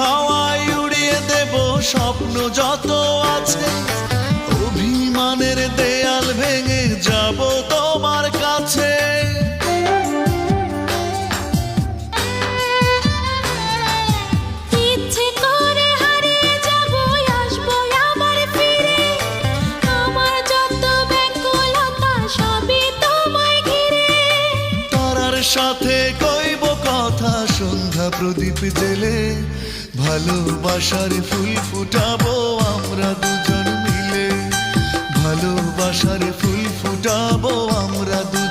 হাওয়ায় উড়িয়ে দেব স্বপ্ন যত আছে। অভিমানের দেয়াল ভেঙে যাব তোমার কাছে। ইচ্ছে করে হারিয়ে যাব, আসবো আবার ফিরে। আমার যত ব্যাকুলতা সবই তোমায় ঘিরে। তারার সাথে কইব কথা সন্ধ্যা প্রদীপ জেলে। ভালোবাসার ফুল ফুটাবো আমরা দুজন মিলে। ভালোবাসার ফুল ফুটাবো আমরা দুজন